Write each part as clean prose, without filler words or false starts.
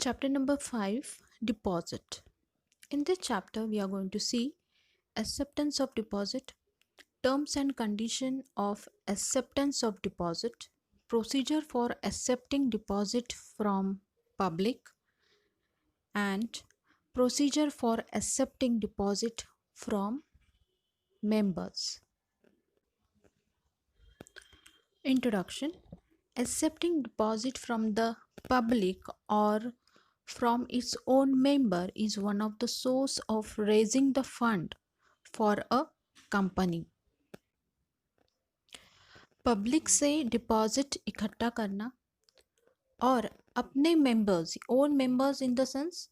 Chapter number 5, Deposit. In this chapter, we are going to see acceptance of deposit, terms and condition of acceptance of deposit, procedure for accepting deposit from public, and procedure for accepting deposit from members. Introduction. Accepting deposit from the public or from its own member is one of the source of raising the fund for a company. Public से deposit इकट्ठा करना और अपने members, own members in the sense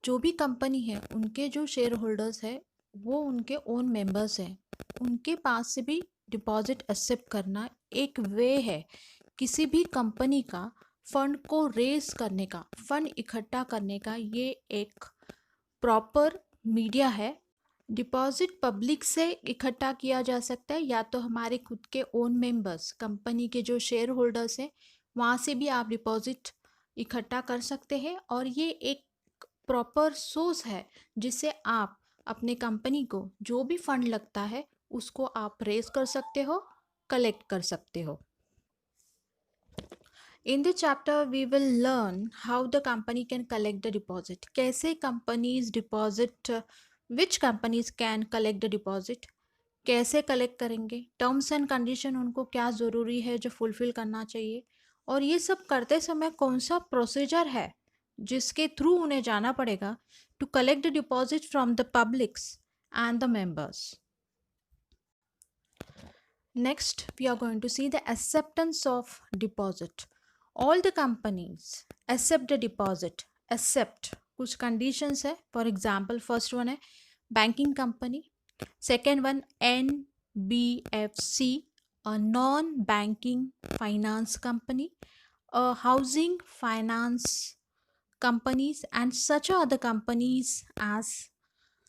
जो भी company है उनके जो शेयर होल्डर्स है वो उनके ओन मेंबर्स हैं, उनके पास से भी डिपॉजिट एक्सेप्ट करना एक वे है किसी भी कंपनी का फंड को रेज करने का, फंड इकट्ठा करने का। ये एक प्रॉपर मीडिया है। डिपॉजिट पब्लिक से इकट्ठा किया जा सकता है या तो हमारे खुद के ओन मेंबर्स, कंपनी के जो शेयर होल्डर्स हैं वहाँ से भी आप डिपॉजिट इकट्ठा कर सकते हैं, और ये एक प्रॉपर सोर्स है जिससे आप अपने कंपनी को जो भी फंड लगता है उसको आप रेज कर सकते हो, कलेक्ट कर सकते हो। In the chapter, we will learn how the company can collect the deposit. कैसे companies deposit, which companies can collect the deposit, कैसे कलेक्ट करेंगे, टर्म्स एंड कंडीशन उनको क्या ज़रूरी है जो फुलफिल करना चाहिए, और ये सब करते समय कौन सा प्रोसीजर है जिसके थ्रू उन्हें जाना पड़ेगा to collect the deposit from the publics and the members. Next, we are going to see the acceptance of deposit. All the companies accept the deposit. Accept कुछ conditions है. For example, first one है banking company. Second one NBFC, a non-banking finance company, a housing finance companies, and such other companies as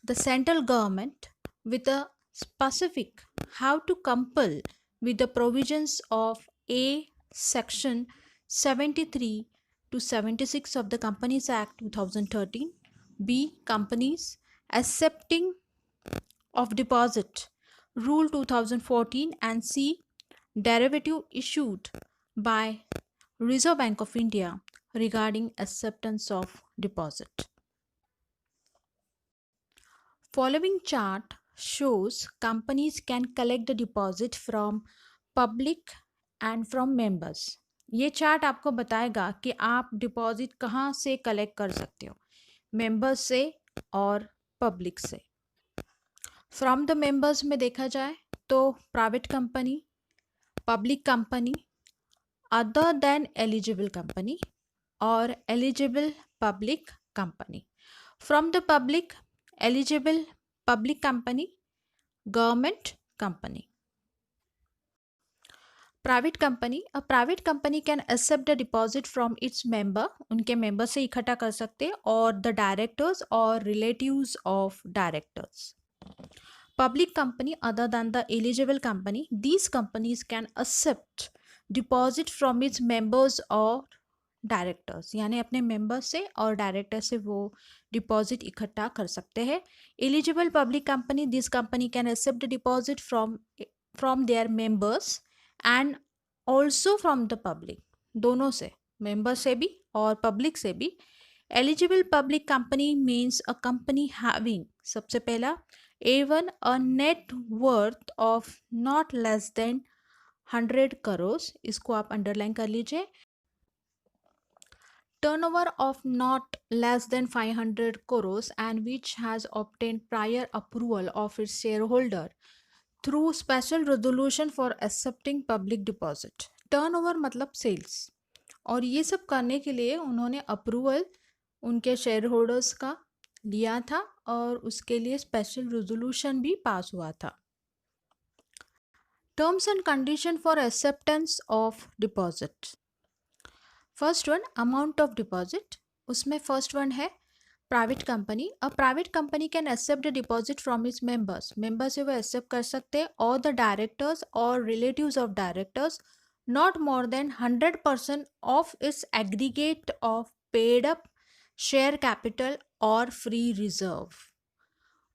the central government with a specific how to compel with the provisions of A section 73 to 76 of the Companies Act 2013, B companies accepting of deposit rule 2014, and C derivative issued by Reserve Bank of India regarding acceptance of deposit. Following chart shows companies can collect the deposit from public and from members. ये chart आपको बताएगा कि आप deposit कहाँ से collect कर सकते हो, मेंबर्स से और पब्लिक से। फ्रॉम द मेंबर्स में देखा जाए तो private company, public company, other than eligible company और eligible public company. From the public, eligible public company, government company. Private company, a private company can accept the deposit from its member, उनके member से इकट्ठा कर सकते हैं, और the directors or relatives of directors. Public company other than the eligible company, these companies can accept deposit from its members or directors, यानी अपने member से और डायरेक्टर से वो डिपॉजिट इकट्ठा कर सकते हैं। Eligible public company, this company can accept the deposit from their members and also from the public, दोनों से, मेंबर से भी और पब्लिक से भी। Eligible public company means a company having, सबसे पहला A1, a net worth of not less than 100 crore, इसको आप अंडरलाइन कर लीजिए। Turnover of not less than 500 crores and which has obtained prior approval of its shareholder through special resolution for accepting public deposit. Turnover मतलब sales, और ये सब करने के लिए उन्होंने अप्रूवल उनके शेयर होल्डर्स का लिया था और उसके लिए स्पेशल रेजोल्यूशन भी पास हुआ था। Terms and condition for acceptance of deposit. First one amount of deposit, उसमें फर्स्ट वन है private company. A private company can accept the deposit from its members, member से वो एक्सेप्ट कर सकते हैं, और द डायरेक्टर्स और relatives of directors not more than 100% of its aggregate of paid up share capital or free reserve.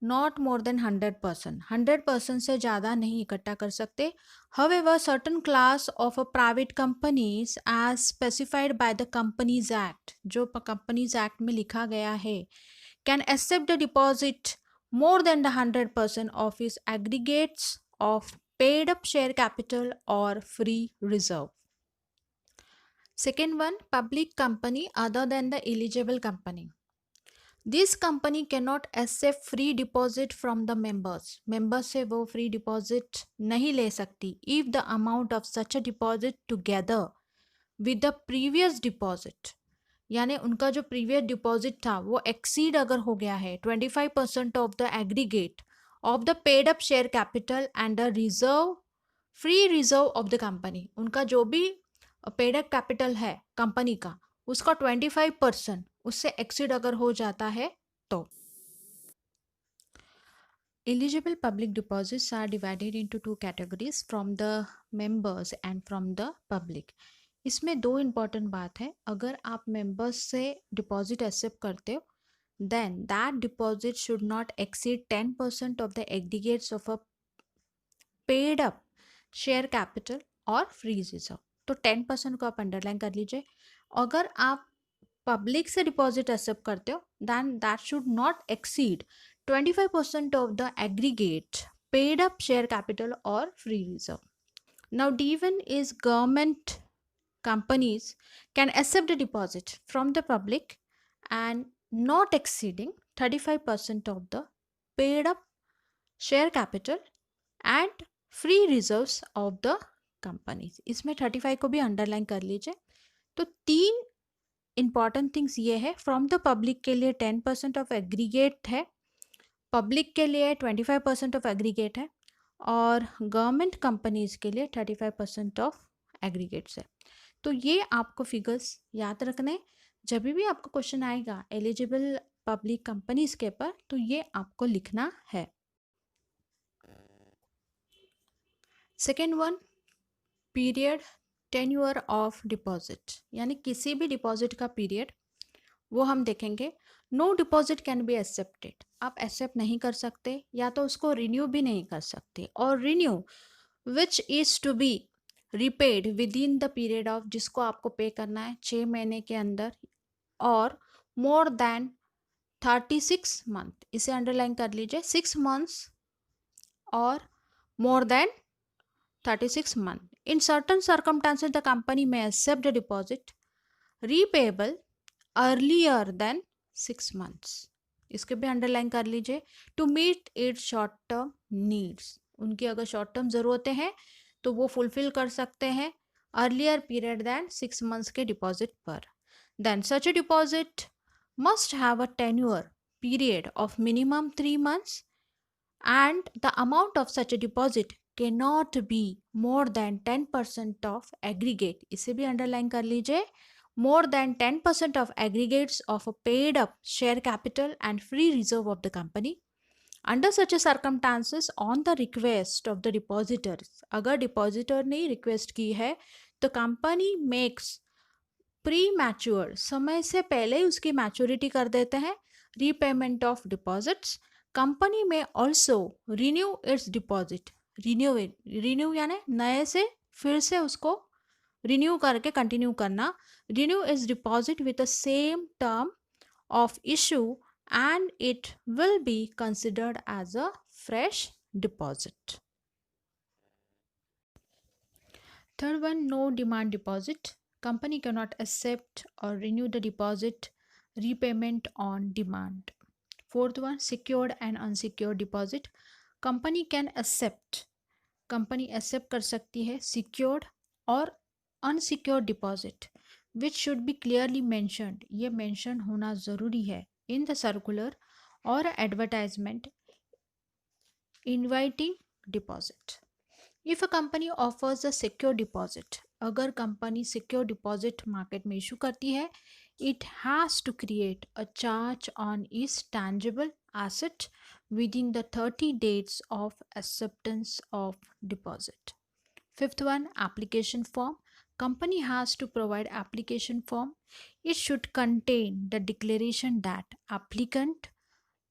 Not more than 100%. 100% से ज़्यादा नहीं इकट्ठा कर सकते. However, certain class of a private companies as specified by the Companies Act, जो Companies Act में लिखा गया है, can accept the deposit more than the 100% of its aggregates of paid up share capital or free reserve. Second one, public company other than the eligible company. This company cannot accept free deposit from the members. Members से वो free deposit नहीं ले सकती if the amount of such a deposit together with the previous deposit, यानी उनका जो previous deposit था वो exceed अगर हो गया है 25% of the aggregate of the paid up share capital and the reserve free reserve of the company. उनका जो भी paid up capital है कंपनी का उसका 25% उससे एक्सीड अगर हो जाता है तो. Eligible public deposits are divided into two categories from the members and from the public. इसमें दो इम्पॉर्टेंट बात है. अगर आप मेंबर्स से डिपॉजिट एक्सेप्ट करते हो then that deposit should not exceed 10% of the aggregates of a paid up share capital or free reserve. तो 10% को आप अंडरलाइन कर लीजिए. अगर आप पब्लिक से डिपॉजिट एक्सेप्ट करते हो then that should not exceed 25% of the aggregate paid up share capital or free reserve. Now D1 is government companies can accept the deposit from the public and not exceeding 35% of the paid up share capital and free reserves of the companies. इसमें 35 को भी underline कर लीजिए. तो तीन important things ये है. From the public के लिए 10% ऑफ एग्रीगेट है, पब्लिक के लिए 25% ऑफ एग्रीगेट है और गवर्नमेंट कंपनीज के लिए 35% ऑफ एग्रीगेट्स है. तो ये आपको फिगर्स याद रखने. जब भी आपको क्वेश्चन आएगा एलिजिबल पब्लिक कंपनीज के पर तो ये आपको लिखना है. Second one, period tenure of deposit, यानी किसी भी डिपॉजिट का पीरियड वो हम देखेंगे. No deposit can be accepted, आप एक्सेप्ट नहीं कर सकते या तो उसको रिन्यू भी नहीं कर सकते. और renew which is to be repaid within the period of, जिसको आपको पे करना है 6 महीने के अंदर और मोर देन 36 मंथ. इसे अंडरलाइन कर लीजिए. 6 मंथ्स और more than 36 months. In certain circumstances, the company may accept the deposit repayable earlier than 6 months. इसके भी अंडरलाइन कर लीजिए. To meet its short term needs, उनकी अगर शॉर्ट टर्म ज़रूरतें हैं तो वो फुलफिल कर सकते हैं अर्लियर पीरियड दैन 6 मंथ्स के डिपॉजिट पर. Then such a deposit must have a tenure period of minimum 3 months and the amount of such a deposit cannot be more than 10% of aggregate. इसे भी underline कर लीजिए. more than 10% of aggregates of a paid up share capital and free reserve of the company. Under such a circumstances, on the request of the depositors, अगर depositor ने request की है तो company makes pre mature, समय से पहले ही उसकी maturity कर देते हैं, रीपेमेंट ऑफ डिपॉजिट्स. कंपनी में also renew it's deposit, renew यानी नए से फिर से उसको रिन्यू करके कंटिन्यू करना. Renew is deposit with the same term of issue and it will be considered as a fresh deposit. Third one, no demand deposit. Company cannot accept or renew the deposit repayment on demand. Fourth one, secured and unsecured deposit. Company can accept, company accept कर सकती है secured और unsecured deposit which should be clearly mentioned. ये mention होना ज़रूरी है in the circular or advertisement inviting deposit. If a company offers a secure deposit, अगर company secure deposit market में issue करती है, it has to create a charge on its tangible asset within the 30 days of acceptance of deposit. Fifth one, application form. Company has to provide application form. It should contain the declaration that applicant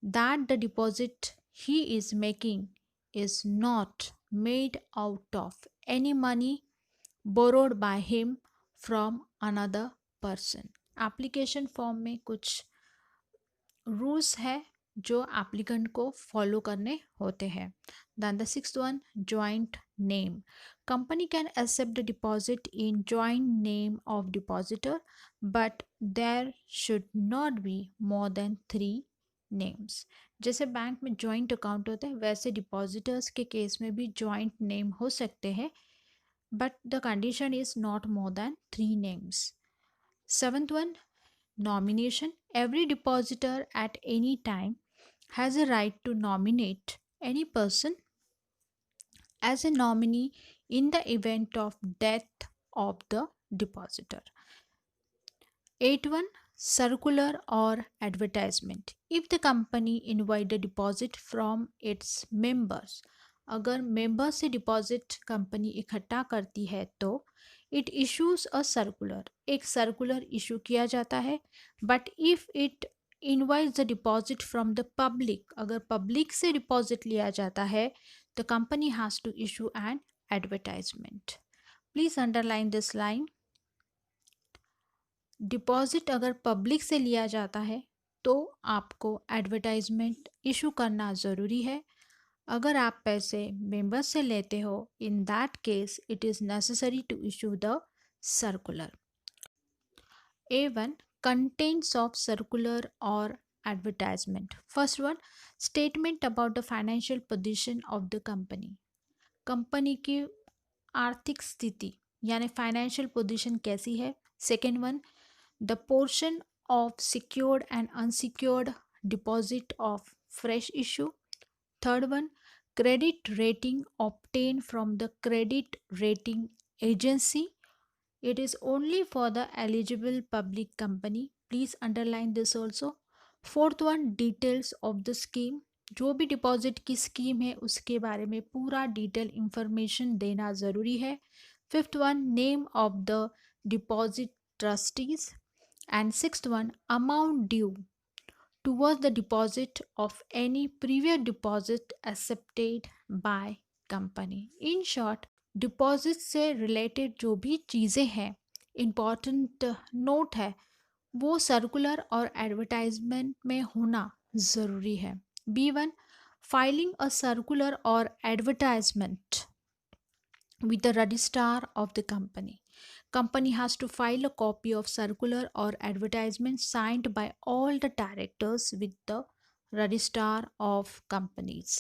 that the deposit he is making is not made out of any money borrowed by him from another person. Application form में कुछ rules है जो applicant को follow करने होते हैं. Then the sixth one, joint name. Company can accept the deposit in joint name of depositor but there should not be more than 3 names. जैसे bank में जॉइंट अकाउंट होता है वैसे डिपॉजिटर्स के केस में भी जॉइंट नेम हो सकते हैं but the condition is not more than 3 names. Seventh one, nomination. Every depositor at any time has a right to nominate any person as a nominee in the event of death of the depositor. 8 1, circular or advertisement. If the company invite the deposit from its members, अगर member से deposit company इकट्ठा करती है तो it issues a circular, एक circular issue किया जाता है. But if it invites the deposit from the public, अगर पब्लिक से डिपॉजिट लिया जाता है the company has to issue an advertisement. Please underline this line. Deposit अगर पब्लिक से लिया जाता है तो आपको एडवर्टाइजमेंट इशू करना ज़रूरी है. अगर आप पैसे मेंबर से लेते हो in that case it is necessary to issue the circular. A1, contents of circular or advertisement. First one, statement about the financial position of the company. Company की आर्थिक स्थिति यानी फाइनेंशियल पोजीशन कैसी है. Second one, the portion of secured and unsecured deposit of fresh issue. Third one, credit rating obtained from the credit rating agency. It is only for the eligible public company. Please underline this also. Fourth one, details of the scheme. जो भी deposit की scheme है उसके बारे में पूरा detail information देना ज़रूरी है. Fifth one, name of the deposit trustees. And sixth one, amount due towards the deposit of any previous deposit accepted by company. In short, deposit से रिलेटेड जो भी चीज़ें हैं इम्पॉर्टेंट नोट है वो सर्कुलर और एडवर्टाइजमेंट में होना ज़रूरी है. B1, फाइलिंग अ सर्कुलर और advertisement with the registrar of the company. Company has to file a copy of circular or advertisement signed by all the directors with the registrar of companies.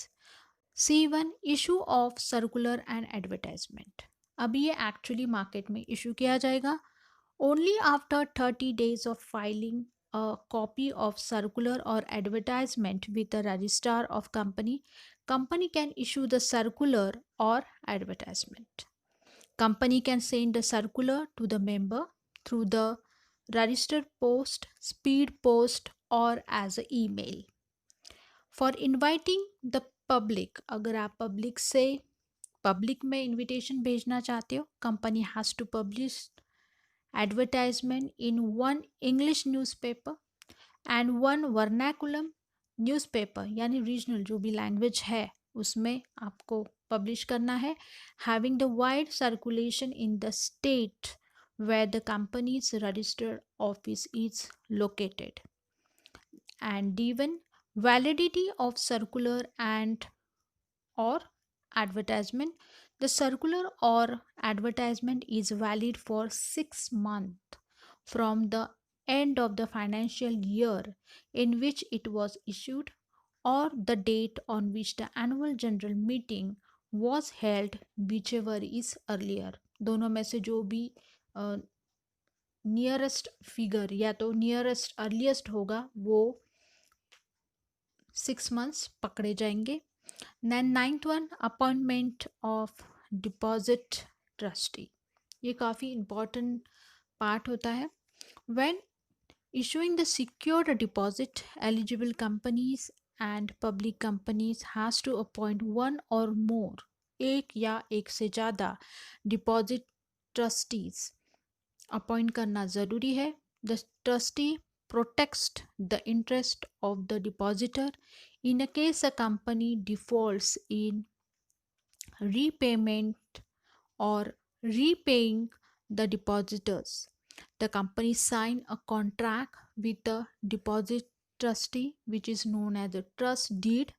C1, issue of circular and advertisement. अब ये actually market में issue किया जाएगा only after 30 days of filing a copy of circular or advertisement with the registrar of company. Company can issue the circular or advertisement. Company can send the circular to the member through the registered post, speed post or as an email. For inviting the public, अगर आप public से public में invitation भेजना चाहते हो company has to publish advertisement in one English newspaper and one vernacular newspaper यानी regional जो भी लैंग्वेज है उसमें आपको पब्लिश करना है. Having the wide circulation in the state where the company's registered office is located. And D1, validity of circular and or advertisement. The circular or advertisement is valid for 6 months from the end of the financial year in which it was issued or the date on which the annual general meeting was held, whichever is earlier. दोनों में से जो भी nearest figure या तो nearest earliest होगा वो 6 months पकड़े जाएंगे. Then ninth one, appointment of deposit trustee. ये काफ़ी इम्पॉर्टेंट पार्ट होता है. When issuing the secured deposit, eligible companies and public companies has to appoint one or more, एक या एक से ज़्यादा डिपॉजिट ट्रस्टीज अपॉइंट करना ज़रूरी है। The trustee protects the interest of the depositor in a case a company defaults in repayment or repaying the depositors. The company sign a contract with the deposit trustee, which is known as a trust deed.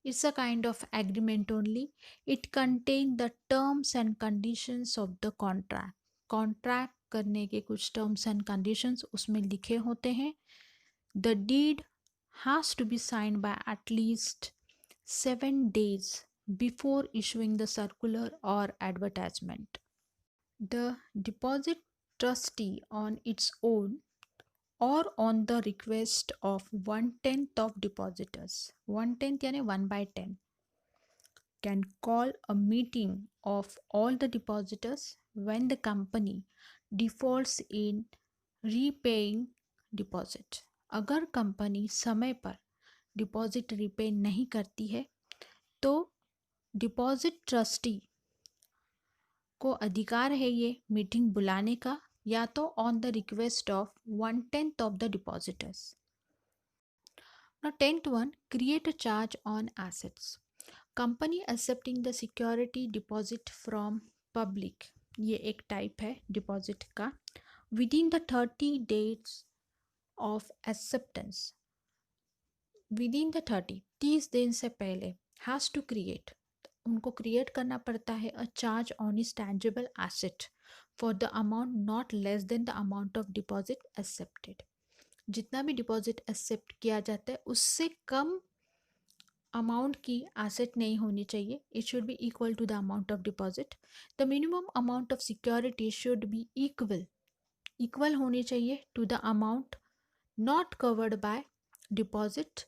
It's a kind of agreement only. It contains the terms and conditions of the contract. Contract करने के कुछ terms and conditions उसमें लिखे होते हैं. The deed has to be signed by at least 7 days before issuing the circular or advertisement. The deposit trustee on its own or on the request of 1/10 of depositors, 1/10 यानी 1/10, can call a meeting of all the depositors when the company defaults in repaying deposit. अगर company समय पर deposit repay नहीं करती है तो deposit trustee को अधिकार है ये मीटिंग बुलाने का, या तो on the request of 1/10 of the depositors. Now 10th one, create a charge on assets. Company accepting the security deposit from public, ये एक टाइप है डिपॉजिट का. With in the 30 days of acceptance, with in the 30 दिन से पहले, has to create, उनको create करना पड़ता है अ charge on is tangible asset for the amount not less then the amount of deposit accepted. जितना भी डिपॉजिट एक्सेप्ट किया जाता है उससे कम अमाउंट की एसेट नहीं होनी चाहिए. It should be equal to the amount of deposit. The minimum amount of security should be equal होनी चाहिए to the amount not covered by deposit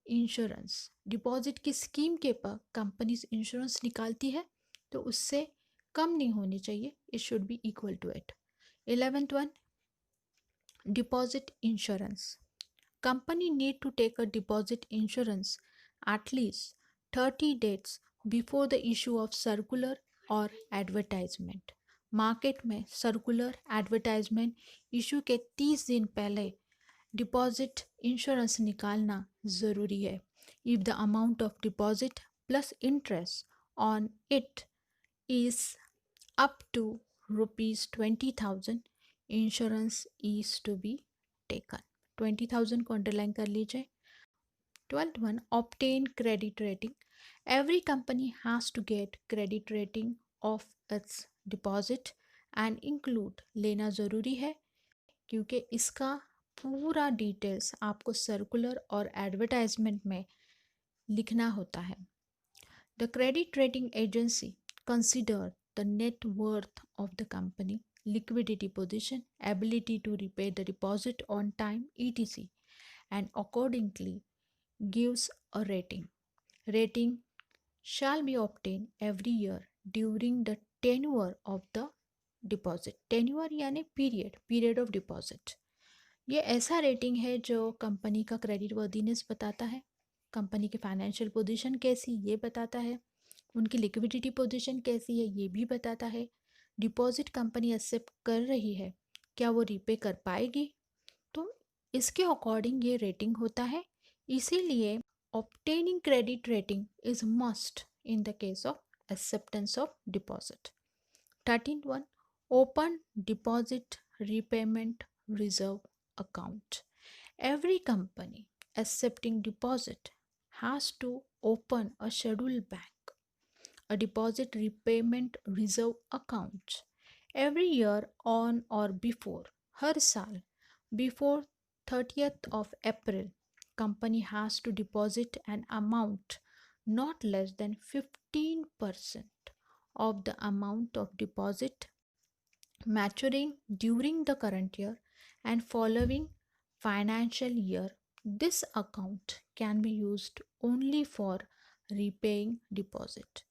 insurance. Deposit की स्कीम के पर कंपनी इंश्योरेंस निकालती है तो उससे कम नहीं होनी चाहिए. It should be equal to it. 11th one, deposit insurance. Company need to take a deposit insurance at least 30 days before the issue of circular or advertisement. Market में सर्कुलर एडवर्टाइजमेंट इशू के 30 दिन पहले deposit insurance निकालना ज़रूरी है. If the amount of deposit plus interest on it is up to ₹20,000, insurance is to be taken. 20,000 को underline कर लीजिए. 12th one, obtain credit rating. Every company has to get credit rating of its deposit and include लेना ज़रूरी है क्योंकि इसका पूरा details आपको सर्कुलर और एडवर्टाइजमेंट में लिखना होता है. The credit rating agency consider the net worth of the company, liquidity position, ability to repay the deposit on time, etc. and accordingly gives a rating. Rating shall be obtained every year during the tenure of the deposit. Tenure यानी period of deposit. ये ऐसा rating है जो company का credit worthiness बताता है, company की financial position कैसी ये बताता है, उनकी लिक्विडिटी पोजीशन कैसी है ये भी बताता है, डिपॉजिट कंपनी एक्सेप्ट कर रही है क्या वो रीपे कर पाएगी, तो इसके अकॉर्डिंग ये रेटिंग होता है. इसीलिए obtaining credit rating is must in the case of acceptance of deposit. 13th one, open deposit repayment reserve account. Every company accepting deposit has to open a scheduled bank, a deposit repayment reserve account every year on or before, हर साल before 30th of April, company has to deposit an amount not less than 15% of the amount of deposit maturing during the current year and following financial year. This account can be used only for repaying deposit.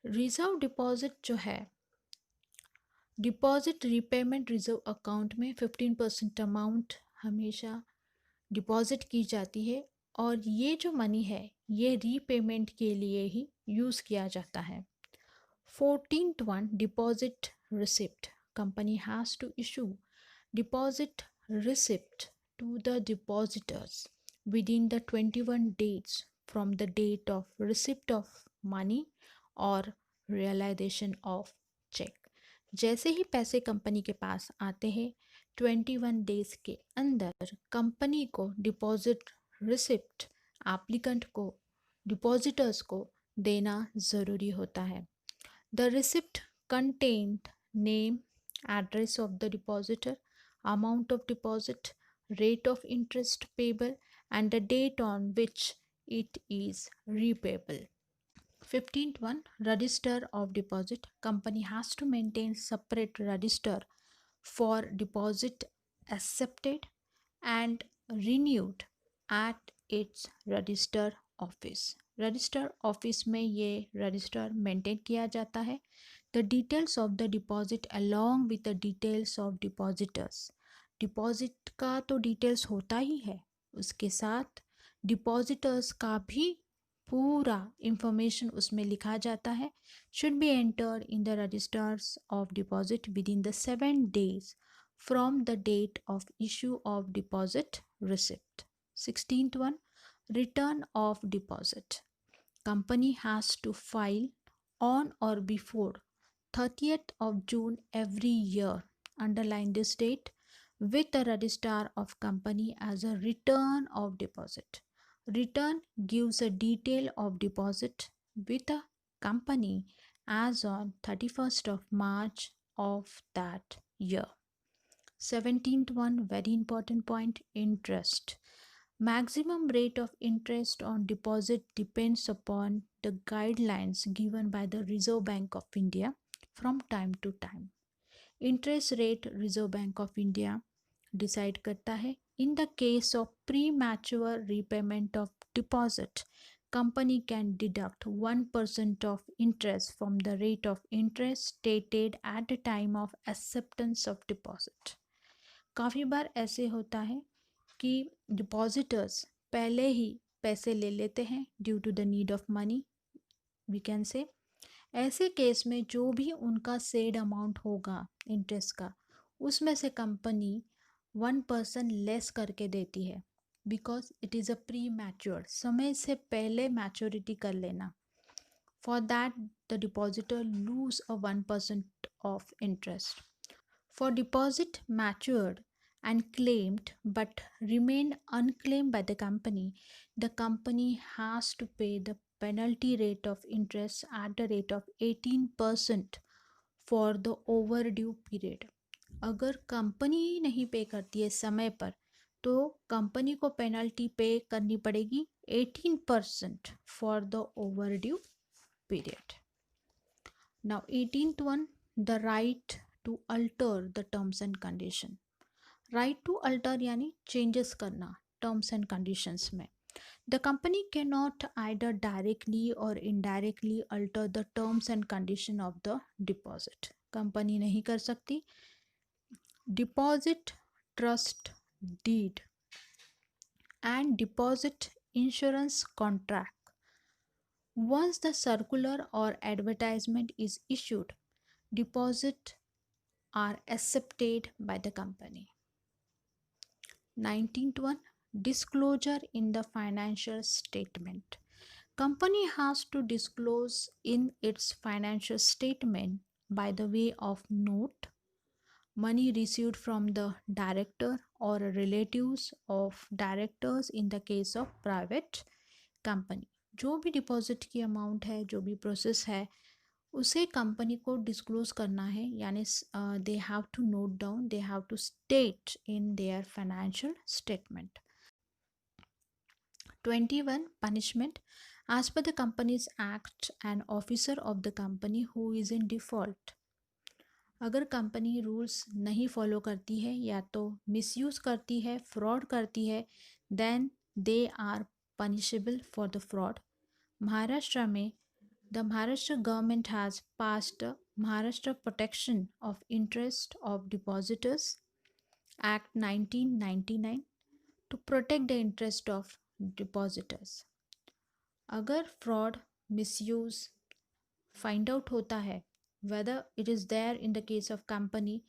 Reserve deposit जो है, deposit repayment reserve account में 15% amount हमेशा deposit की जाती है और ये जो मनी है ये रीपेमेंट के लिए ही यूज़ किया जाता है. 14th one, deposit receipt. Company has to issue deposit receipt to the depositors within the 21 days from the date of receipt of money or realization of check. जैसे ही पैसे कंपनी के पास आते हैं 21 डेज के अंदर कंपनी को डिपॉजिट रिसिप्ट एप्लीकेंट को depositors को देना ज़रूरी होता है. The receipt contained name, address of the depositor, amount of deposit, rate of interest payable, and the date on which it is repayable. 15th one, register of deposit. Company has to maintain separate register for deposit accepted and renewed at its register office. Register office में ये register maintain किया जाता है. The details of the deposit along with the details of depositors. Deposit का तो details होता ही है, उसके साथ डिपॉजिटर्स का भी पूरा इंफॉर्मेशन उसमें लिखा जाता है. Should be entered in the registers of deposit within the 7 days from the date of issue of deposit receipt. 16th one, return of deposit. Company has to file on or before 30th of June every year, underline this date, with the registrar of company as a return of deposit. Return gives a detail of deposit with a company as on 31st of March of that year. 17th one, very important point, interest. Maximum rate of interest on deposit depends upon the guidelines given by the Reserve Bank of India from time to time. Interest rate Reserve Bank of India decide करता है. In the case of premature repayment of deposit, company can deduct 1% of interest from the rate of interest stated at the time of acceptance of deposit. काफ़ी बार ऐसे होता है कि depositors पहले ही पैसे ले लेते हैं due to the need of money, we can say. ऐसे केस में जो भी उनका सेड अमाउंट होगा इंटरेस्ट का, उसमें से कंपनी 1% लेस करके देती है, because it is a pre mature, समय से पहले मैच्योरिटी कर लेना. For that the depositor lose a 1% of interest. For deposit matured and claimed but remained unclaimed by the company has to pay the penalty rate of interest at the rate of 18% for the overdue period. अगर company ही नहीं पे करती है समय पर, तो company को penalty पे करनी पड़ेगी 18% for the overdue period. Now 18th one, the right to alter the terms and condition. Right to alter यानी चेंजेस करना टर्म्स एंड कंडीशंस में. The company can not either directly or indirectly alter the terms and condition of the deposit. Company नहीं कर सकती. Deposit trust deed and deposit insurance contract, once the circular or advertisement is issued, deposit are accepted by the company. 19th one, disclosure in the financial statement. Company has to disclose in its financial statement by the way of note, money received from the director or relatives of directors in the case of private company. जो भी deposit की amount है, जो भी process है, उसे company को disclose करना है, यानी they have to note down, they have to state in their financial statement. 21 punishment. As per the company's act, an officer of the company who is in default, अगर company rules नहीं follow करती है या तो misuse करती है, fraud करती है, then they are punishable for the fraud. Maharashtra में the Maharashtra government has passed Maharashtra Protection of Interest of Depositors Act 1999 to protect the interest of depositors. अगर fraud, misuse find out होता है, whether it is there in the case of company,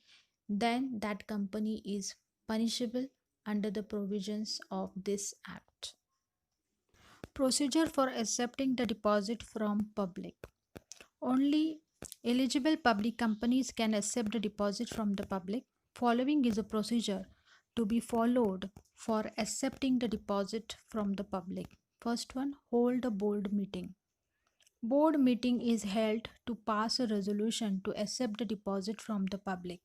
then that company is punishable under the provisions of this act. Procedure for accepting the deposit from public. Only eligible public companies can accept the deposit from the public. Following is a procedure to be followed for accepting the deposit from the public. First one, hold a board meeting. Board meeting is held to pass a resolution to accept the deposit from the public.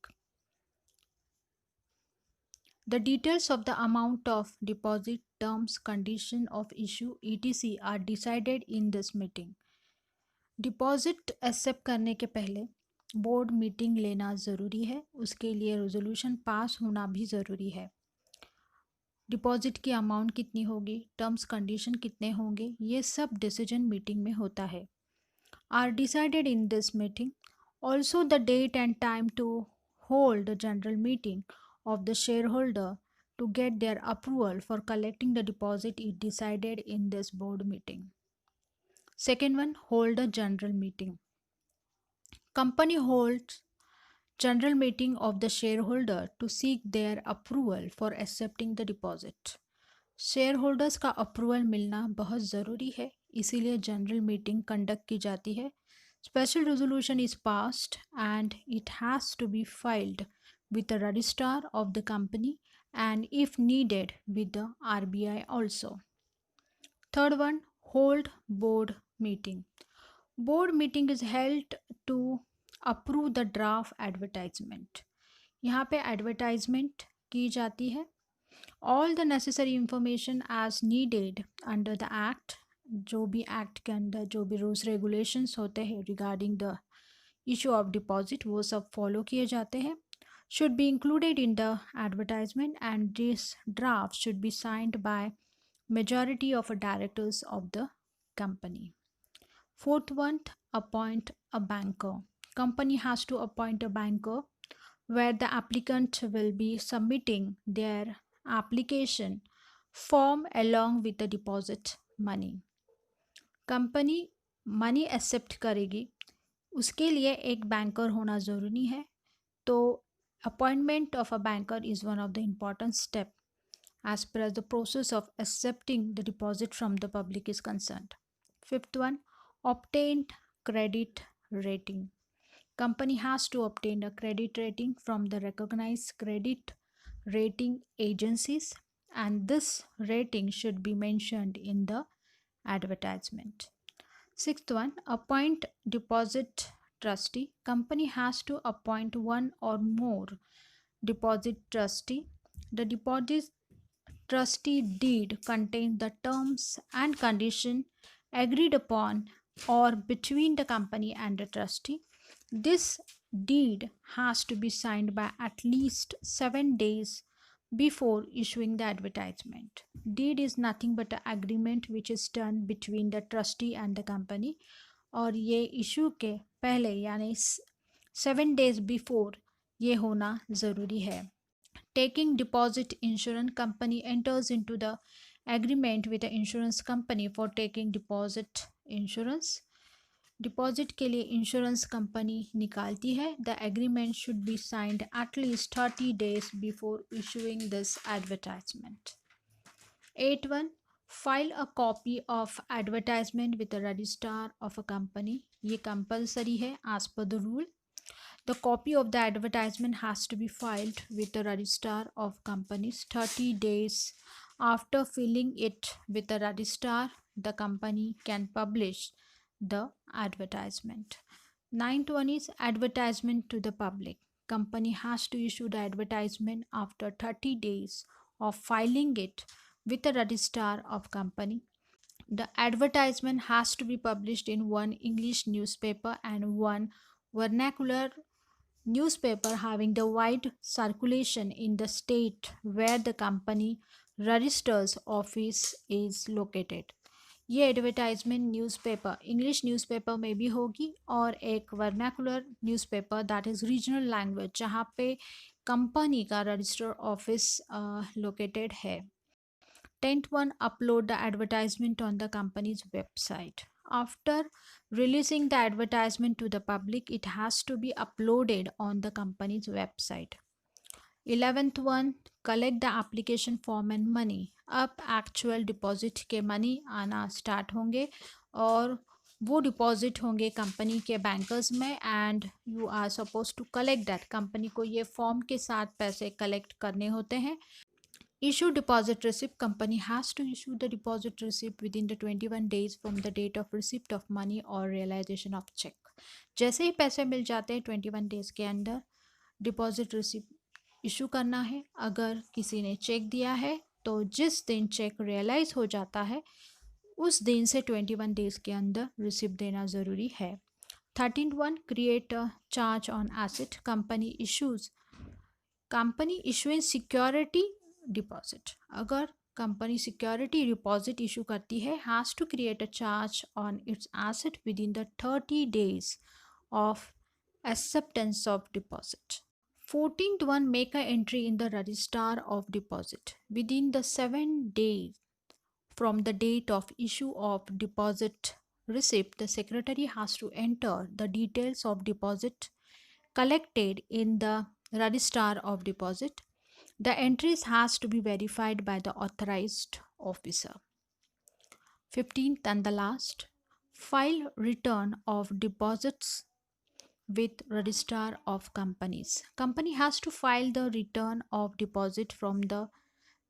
The details of the amount of deposit, terms, condition of issue, etc. are decided in this meeting. Deposit accept करने के पहले board meeting लेना ज़रूरी है, उसके लिए resolution pass होना भी ज़रूरी है. डिपॉजिट की अमाउंट कितनी होगी, टर्म्स कंडीशन कितने होंगे, ये सब डिसीजन मीटिंग में होता है. Are decided in this meeting. Also the date and time to hold general meeting of the shareholder to get their approval for collecting the deposit is decided in this board meeting. Second one, hold a general meeting. Company holds general meeting of the shareholder to seek their approval for accepting the deposit. Shareholders का approval मिलना बहुत ज़रूरी है, इसीलिए general meeting conduct की जाती है. Special resolution is passed and it has to be filed with the registrar of the company and if needed with the RBI also. Third one, hold board meeting. Board meeting is held to approve the draft advertisement. यहाँ पे advertisement की जाती है. All the necessary information as needed under the act, जो भी act के अंदर जो भी rules regulations होते हैं regarding the issue of deposit, वो सब follow किए जाते हैं. Should be included in the advertisement and this draft should be signed by majority of directors of the company. Fourth one, appoint a banker. Company has to appoint a banker where the applicant will be submitting their application form along with the deposit money. Company money accept करेगी, उसके लिए एक banker होना ज़रूरी है. तो appointment of a banker is one of the important steps as per as the process of accepting the deposit from the public is concerned. Fifth one, obtained credit rating. Company has to obtain a credit rating from the recognized credit rating agencies and this rating should be mentioned in the advertisement. Sixth one, appoint deposit trustee. Company has to appoint one or more deposit trustee. The deposit trustee deed contains the terms and condition agreed upon or between the company and the trustee. This deed has to be signed by at least 7 days before issuing the advertisement. Deed is nothing but an agreement which is done between the trustee and the company और ये issue के पहले यानी 7 days before ये होना ज़रूरी है. Taking deposit insurance, company enters into the agreement with the insurance company for taking deposit insurance. Deposit के लिए इंश्योरेंस कंपनी निकालती है. The agreement should be signed at least 30 days before issuing this advertisement. 8.1 file a copy of advertisement with the registrar of a company. ये compulsory है as per the rule. The copy of the advertisement has to be filed with the registrar of companies 30 days after filing it with the registrar. The company can publish the advertisement. 9th one is advertisement to the public. Company has to issue the advertisement after 30 days of filing it with the registrar of company. The advertisement has to be published in one English newspaper and one vernacular newspaper having the wide circulation in the state where the company registers office is located. ये advertisement newspaper English newspaper में भी होगी और एक vernacular newspaper that is regional language जहाँ पे company का register office located है. 10th one, upload the advertisement on the company's website. After releasing the advertisement to the public, it has to be uploaded on the company's website. 11th one, collect the application form and money. अब actual deposit के money आना start होंगे और वो deposit होंगे company के bankers में and you are suppose to collect that. Company को ये फॉर्म के साथ पैसे कलेक्ट करने होते हैं। Issue deposit receipt. Company has to issue the deposit receipt within the 21 days from the date of receipt of money or realization of check. जैसे ही पैसे मिल जाते हैं 21 डेज के अंदर डिपॉजिट रिसिप्ट इशू करना है। अगर किसी ने चेक दिया है तो जिस दिन चेक रियलाइज हो जाता है उस दिन से 21 डेज के अंदर रिसिप्ट देना ज़रूरी है। 13th one, create a charge on asset. Company issuing security deposit. अगर कंपनी सिक्योरिटी डिपॉजिट इशू करती है, has to create a charge on its asset within the 30 days of acceptance of deposit. 14th one, make an entry in the register of deposit within the 7 days from the date of issue of deposit receipt. The secretary has to enter the details of deposit collected in the register of deposit. The entries has to be verified by the authorized officer. 15th and the last, file return of deposits with register of companies. Company has to file the return of deposit from the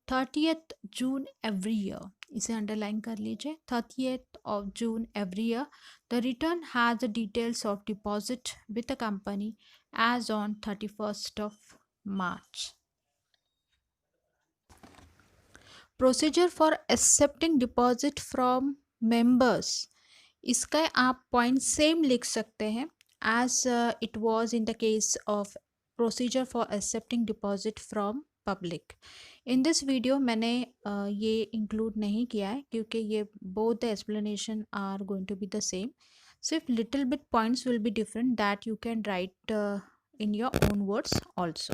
30th June every year. इसे underline कर लीजिए। 30th of June every year. The return has the details of deposit with the company as on 31st of March. Procedure for accepting deposit from members. इसका आप point same लिख सकते हैं as it was in the case of procedure for accepting deposit from public. In this video मैंने ये include नहीं किया है क्योंकि ये both the explanation are going to be the same. सिर्फ little bit points will be different that you can write in your own words also.